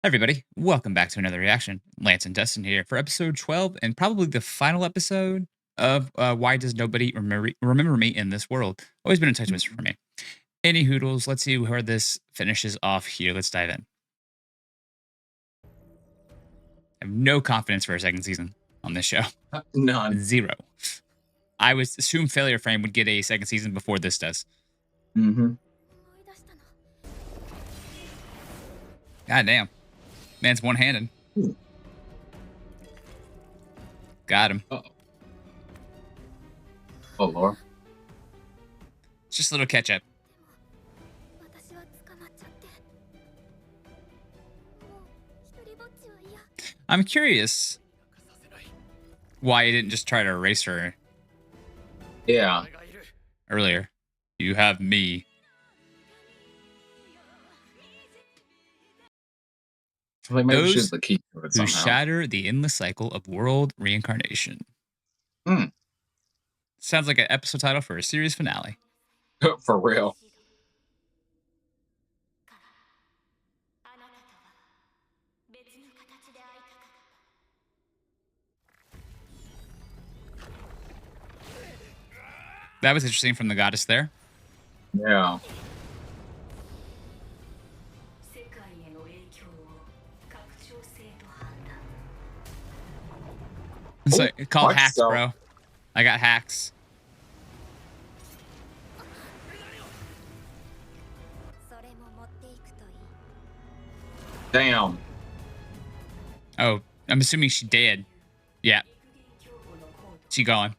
Everybody, welcome back to another reaction. Lance and Dustin here for episode 12 and probably the final episode of Why Does Nobody Remember Me in This World? Always been in touch with for me. Any hoodles, let's see where this finishes off here. Let's dive in. I have no confidence for a second season on this show. None. Zero. I would assume Failure Frame would get a second season before this does. Mm-hmm. God damn. Man's one-handed. Got him. Uh-oh. Oh, Lord. It's just a little catch-up. I'm curious why he didn't just try to erase her. Yeah. Earlier. You have me. Like maybe Those she's the key to it who somehow. shatter the endless cycle of world reincarnation. Sounds like an episode title for a series finale. For real. That was interesting from the goddess there. Yeah. It's Oh, like, called what? hacks, So- bro. I got hacks. Damn. Oh, I'm assuming she dead. Yeah. She gone.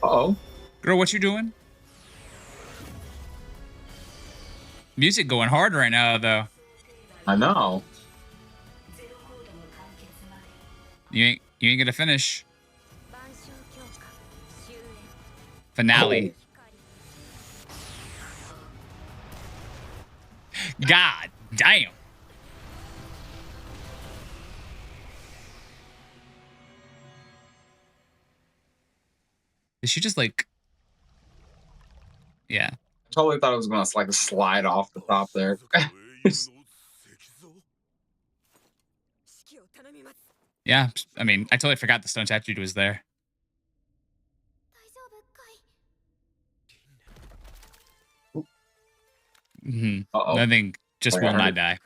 Uh-oh. Girl, what you doing? Music going hard right now, though. I know. You ain't gonna finish. Finale. God damn. Did she just like... Yeah. Totally thought it was gonna like slide off the top there. Yeah, I mean, I totally forgot the stone statue was there. Uh-oh. Nothing just will not die.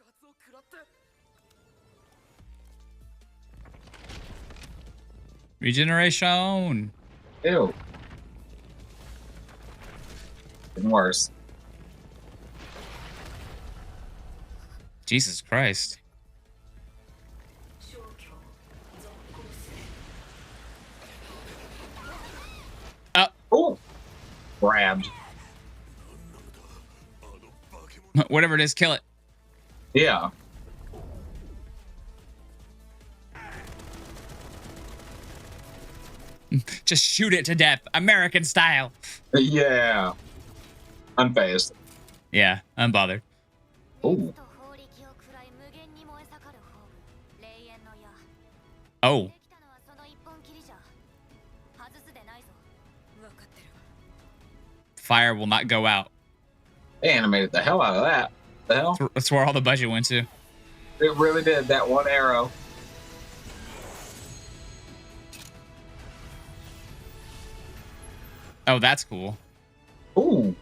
Regeneration. Ew. Getting worse. Jesus Christ. Oh. Grabbed. Whatever it is, kill it. Yeah. Just shoot it to death, American style. Yeah. Unfazed. Yeah, unbothered. Oh. Oh. Fire will not go out. They animated the hell out of that. The hell? That's where all the budget went to. It really did. That one arrow. Oh, that's cool. Ooh.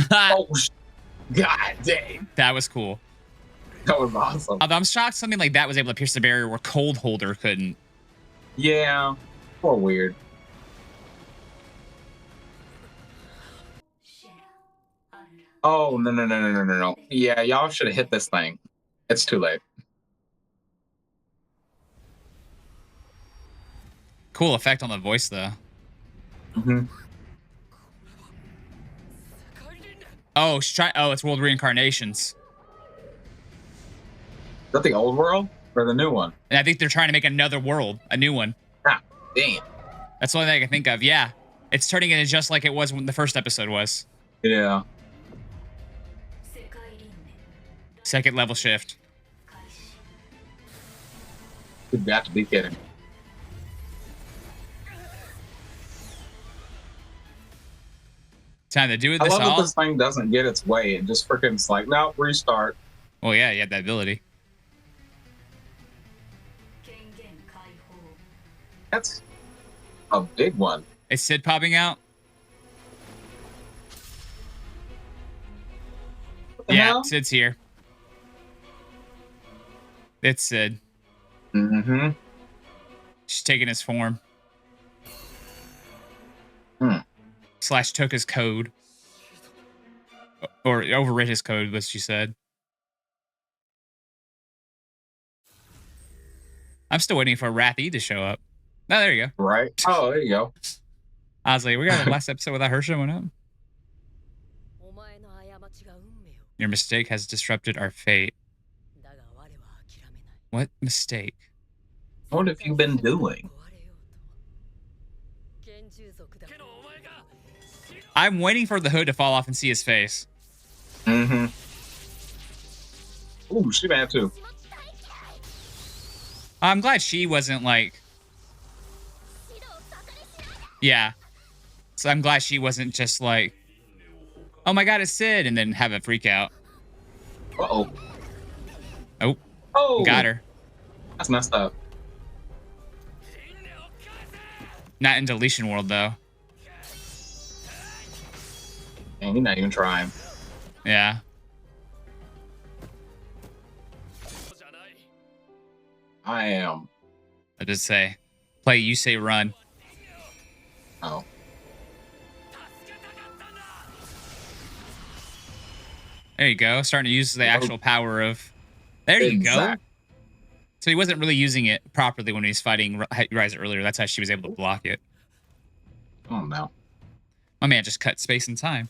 Oh, God dang. That was cool. That was awesome. Although I'm shocked something like that was able to pierce the barrier where Cold Holder couldn't. Yeah. Poor weird. Oh, no. Yeah, y'all should have hit this thing. It's too late. Cool effect on the voice, though. Mm-hmm. Oh, it's World Reincarnations. Is that the old world or the new one? And I think they're trying to make another world, a new one. Ah, damn. That's the only thing I can think of. Yeah. It's turning into just like it was when the first episode was. Yeah. Second level shift. You've got to be kidding. Time to do it I this love that all. this thing doesn't get its way. It just freaking is like, no, restart. Well, yeah, you have that ability. That's a big one. Is Sid popping out? What the Yeah, hell? Sid's here. It's Sid. Mm-hmm. She's taking his form. Hmm. Slash took his code. Or overwrit his code, what she said. I'm still waiting for Wrath E to show up. Oh, there you go. Right? Oh, there you go. I was like, we got a last episode without her showing up. Your mistake has disrupted our fate. What mistake? What have you been doing? I'm waiting for the hood to fall off and see his face. Mm-hmm. Ooh, she bad too. I'm glad she wasn't like... Yeah. So I'm glad she wasn't just like, oh my god, it's Sid, and then have a freak out. Uh-oh. Oh, Oh! got her. That's messed up. Not in Deletion World, though. And he's not even trying. Yeah. I am. I did say, play, you say run. Oh. There you go. Starting to use the actual power of... There you go. So he wasn't really using it properly when he was fighting Rise earlier. That's how she was able to block it. Oh, no. My man just cut space and time.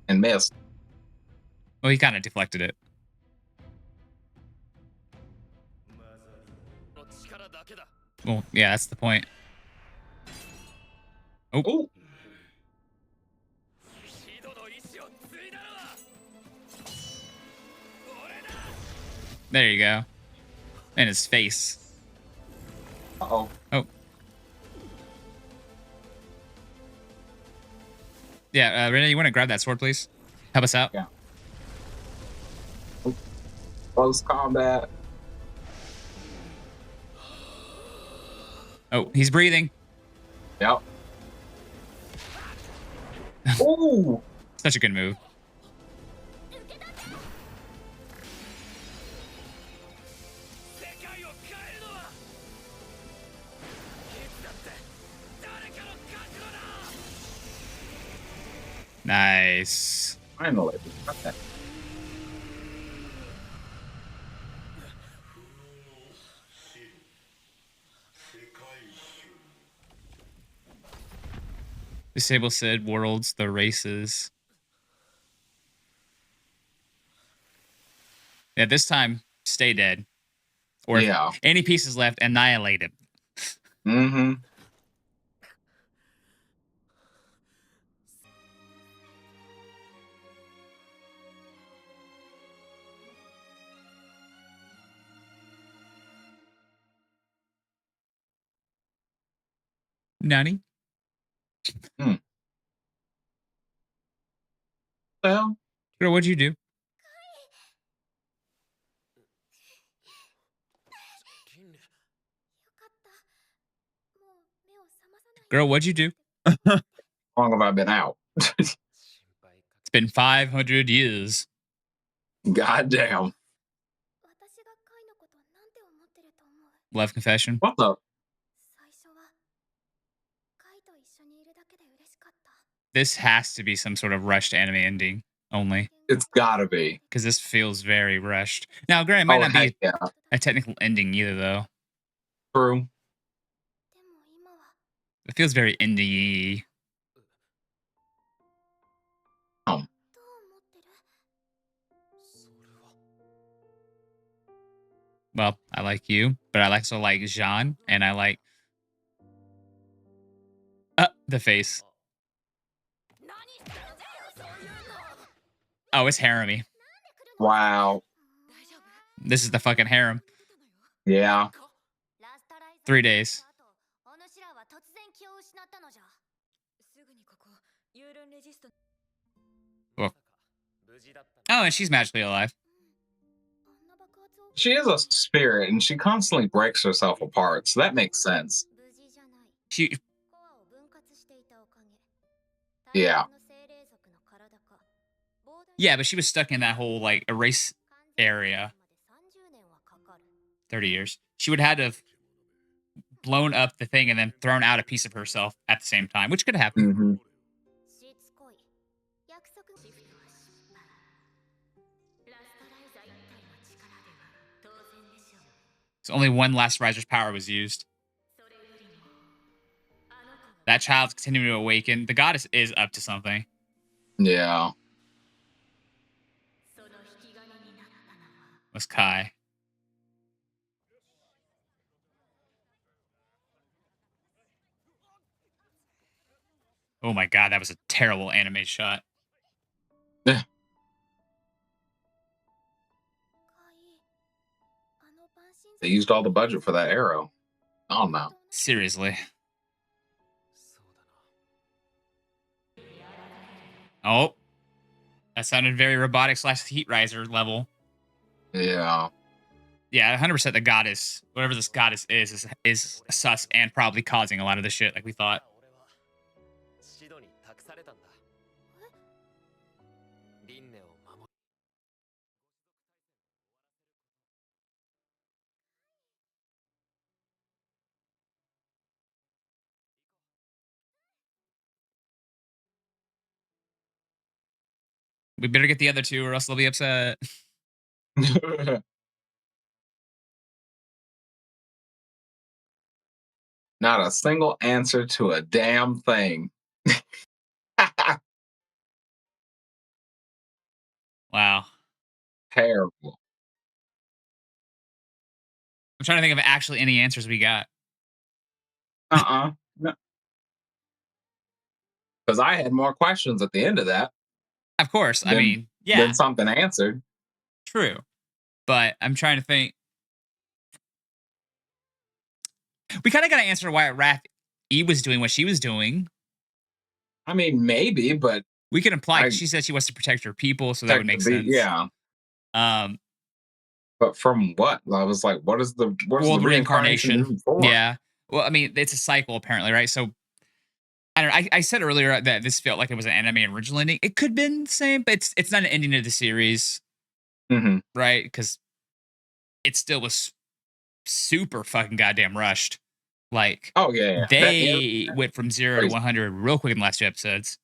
And missed. Well, he kind of deflected it. Well, yeah, that's the point. Oh. Ooh. There you go. And his face. Uh-oh. Oh. Yeah, Renee, you want to grab that sword, please? Help us out. Yeah. Close combat. Oh, he's breathing. Yep. Ooh. Such a good move. Nice. Finally. Okay. Disable Sid, worlds, the races. Yeah, this time, stay dead. Or Yeah. if any pieces left, annihilate him. Mm-hmm. Nani? Well, Girl, what'd you do? Girl, what'd you do? how long have I been out? It's been 500 years. Goddamn. Love confession. What the? This has to be some sort of rushed anime ending only. It's gotta be. Because this feels very rushed. Now, granted, it might not heck be yeah. a technical ending either, though. True. It feels very indie-y. Well, I like you, but I also like Jean, and I like... the face. Oh, it's harem-y. Wow. This is the fucking harem. Yeah. 3 days. Oh, and she's magically alive. She is a spirit, and she constantly breaks herself apart, so that makes sense. She, Yeah. yeah, but she was stuck in that whole like erase area. 30 years. She would have had to have blown up the thing and then thrown out a piece of herself at the same time, which could happen. Hmm. So only one last riser's power was used. That child's continuing to awaken. The goddess is up to something. Yeah. Was Kai. Oh my god, that was a terrible anime shot. They used all the budget for that arrow. Oh no. Seriously. Oh, that sounded very robotic / heat riser level. Yeah. Yeah, 100% the goddess, whatever this goddess is sus and probably causing a lot of the shit like we thought. We better get the other two or else they'll be upset. Not a single answer to a damn thing. Wow. Terrible. I'm trying to think of actually any answers we got. Uh-uh. Because I had more questions at the end of that Of course, I than mean, yeah, something answered. true. But I'm trying to think. We kind of got to answer why Wrath E was doing what she was doing. I mean, maybe, but We can imply I 'cause she said she wants to protect her people, so that would make sense. yeah. Um, But from what? I was like, what is the world reincarnation reincarnation. even for? Yeah. Well, I mean, it's a cycle apparently, right? So I don't know. I said earlier that this felt like it was an anime original ending. It could have been the same, but it's not an ending to the series, Hmm. right? Because it still was super fucking goddamn rushed. Like Oh yeah. That is they went from 0 to crazy. 100 real quick in the last 2 episodes.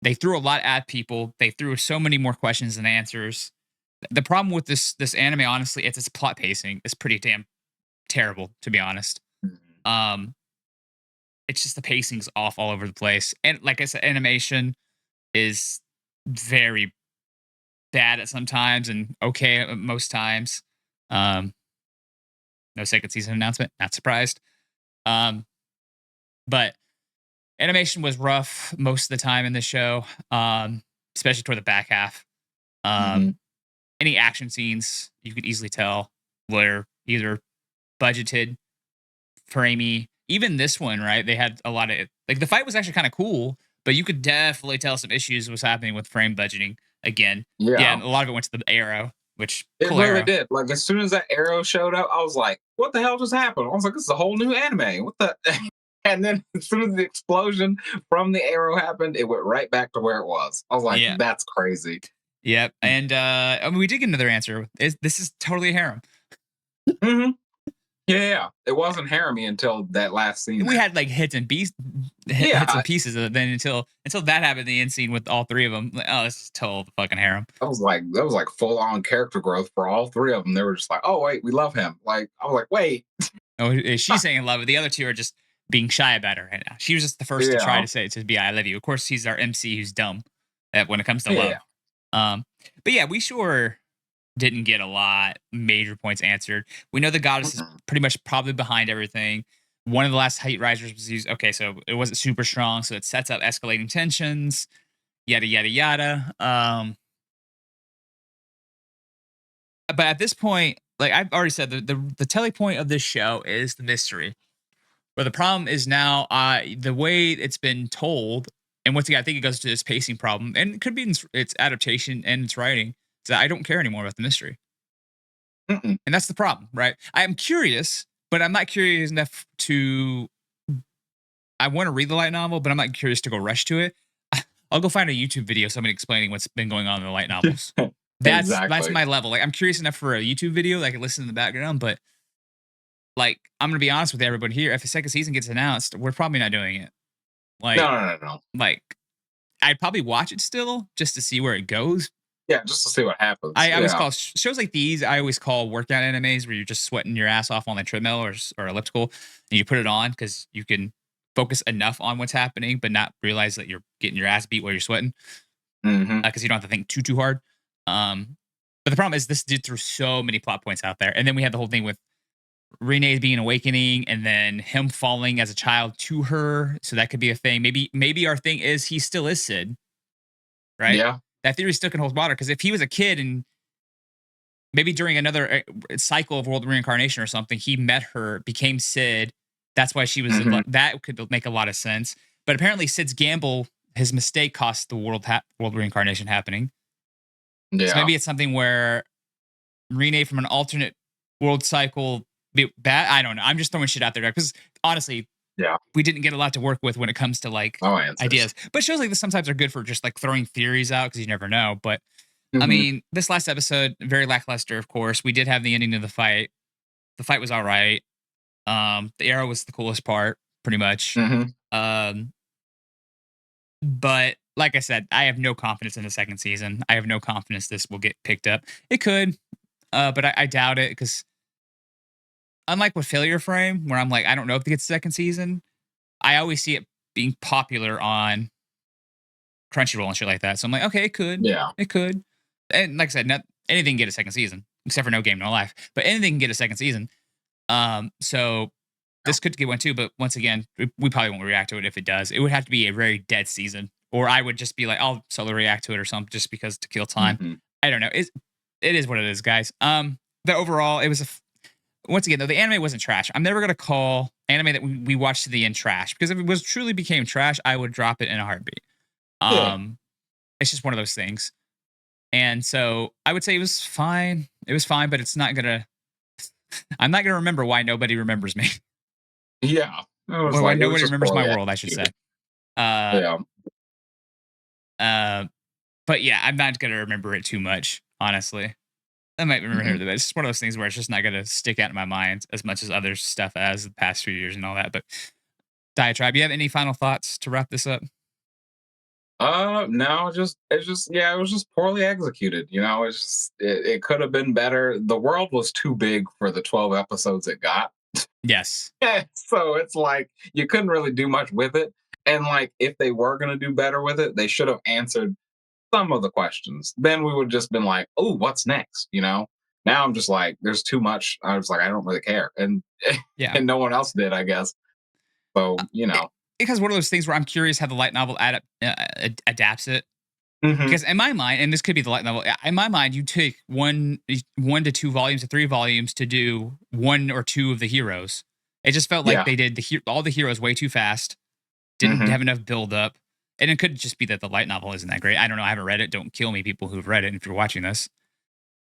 They threw a lot at people. They threw so many more questions than answers. The problem with this anime, honestly, it's its plot pacing. It's pretty damn terrible, to be honest. Mhm. Um, it's just the pacing's off all over the place, and like I said, animation is very bad at sometimes and okay at most times. Um, no second season announcement. Not surprised. Um, but animation was rough most of the time in the show, especially toward the back half. Mhm. Any action scenes you could easily tell were either budgeted, framey. Even this one, right? They had a lot of like the fight was actually kind of cool, but you could definitely tell some issues was happening with frame budgeting again. Yeah, Yeah. and a lot of it went to the arrow, which It cool really arrow. did. Like as soon as that arrow showed up, I was like, "What the hell just happened?" I was like, "This is a whole new anime. What the?" And then as soon as the explosion from the arrow happened, it went right back to where it was. I was like, Yeah. "That's crazy." Yep. And I mean, we did get another answer. This is totally a harem. Hmm. Yeah, it wasn't harem until that last scene. We There. had like hits and hits Yeah, and pieces of it. Then until that happened, the end scene with all three of them. Like, oh, this is total fucking harem. that was like full on character growth for all three of them. They were just like, "Oh wait, we love him." Like I was like, "Wait, Oh, she's saying love, but the other two are just being shy about her right now. She was just the first to try yeah, to say to be I love you. Of course, he's our MC who's dumb when it comes to yeah." love. But yeah, we sure didn't get a lot major points answered. We know the goddess is Mhm. pretty much probably behind everything. One of the last height risers was used. Okay, so it wasn't super strong, so it sets up escalating tensions. Yada yada yada. But at this point, like I've already said, the telling point of this show is the mystery, But the problem is now the way it's been told, and once again, I think it goes to this pacing problem, and it could be in its adaptation and its writing. So I don't care anymore about the mystery, Mm-mm. and that's the problem, right? I am curious, but I'm not curious enough to. I want to read the light novel, but I'm not curious to go rush to it. I'll go find a YouTube video of somebody explaining what's been going on in the light novels. That's Exactly. my level. Like I'm curious enough for a YouTube video that I can listen in the background, but like I'm gonna be honest with everybody here. If the second season gets announced, we're probably not doing it. No, Like, no, no, no. like I'd probably watch it still just to see where it goes. Yeah, just to see what happens. I always Yeah. call shows like these. I always call workout animes where you're just sweating your ass off on the treadmill or elliptical, and you put it on because you can focus enough on what's happening, but not realize that you're getting your ass beat while you're sweating Hmm. because you don't have to think too hard. But the problem is this did through so many plot points out there, and then we had the whole thing with Renee's being awakening, and then him falling as a child to her. So that could be a thing. Maybe our thing is he still is Sid, right? Yeah. That theory still can hold water because if he was a kid and maybe during another cycle of world reincarnation or something, he met her, became Sid. That's why she was Mhm. that could make a lot of sense. But apparently, Sid's gamble, his mistake, cost the world reincarnation happening. So Yeah. maybe it's something where Renee from an alternate world cycle be bad. I don't know. I'm just throwing shit out there because honestly, Yeah. we didn't get a lot to work with when it comes to like No answers. ideas. But shows like this sometimes are good for just like throwing theories out because you never know. But I Mhm. mean, this last episode, very lackluster, of course. We did have the ending of the fight. The fight was all right. The arrow was the coolest part, pretty much. Mhm. Um, but like I said, I have no confidence in the second season. I have no confidence this will get picked up. It could, but I doubt it because unlike with Failure Frame, where I'm like, I don't know if it gets a second season, I always see it being popular on Crunchyroll and shit like that. So I'm like, okay, it could. Yeah. It could. And like I said, not anything can get a second season, except for No Game, No Life. But anything can get a second season. So this could get one too, but once again, we probably won't react to it if it does. It would have to be a very dead season. Or I would just be like, I'll solo react to it or something just because to kill time. Mhm. I don't know. It is what it is, guys. The overall, it was once again, though, the anime wasn't trash. I'm never gonna call anime that we watched to the end trash because if it was truly became trash, I would drop it in a heartbeat. Yeah. It's just one of those things. And so I would say it was fine. It was fine, but it's not gonna. I'm not gonna remember why nobody remembers me, Yeah. It was or why like it was nobody just remembers my poorly world. I should say. executed. Uh, Yeah. uh, but yeah, I'm not gonna remember it too much, honestly. I might remember Mhm. it, but it's just one of those things where it's just not gonna stick out in my mind as much as other stuff as the past few years and all that. But Diatribe, you have any final thoughts to wrap this up? No, just it's just yeah, it was just poorly executed. It's just it could have been better. The world was too big for the 12 episodes it got. Yes. So it's like you couldn't really do much with it. And like if they were gonna do better with it, they should have answered some of the questions. Then we would just been like, oh, what's next? Now I'm just like, there's too much. I was like, I don't really care. And Yeah. and no one else did, I guess. So, It, because one of those things where I'm curious how the light novel adapts it. Mhm. Because in my mind, and this could be the light novel, in my mind, you take one to two volumes to three volumes to do one or two of the heroes. It just felt like Yeah. they did all the heroes way too fast, didn't Mhm. have enough build up. And it could just be that the light novel isn't that great. I don't know. I haven't read it. Don't kill me, people who've read it. If you're watching this,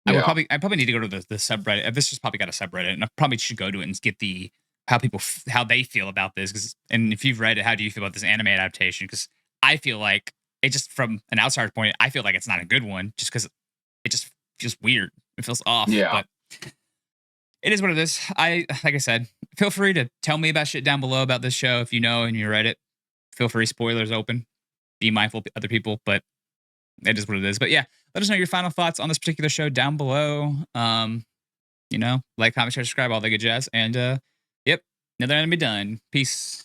Yeah. I probably need to go to the subreddit. This has probably got a subreddit, and I probably should go to it and get the how people how they feel about this. And if you've read it, how do you feel about this anime adaptation? Because I feel like it just from an outsider's point, I feel like it's not a good one, just because it just feels weird. It feels off, Yeah. but it is what it is. Like I said, feel free to tell me about shit down below about this show if you know and you read it. Feel free, spoilers open. Be mindful of other people, but it is what it is. But yeah, let us know your final thoughts on this particular show down below. Like, comment, share, subscribe, all the good jazz. And yep, another anime done. Peace.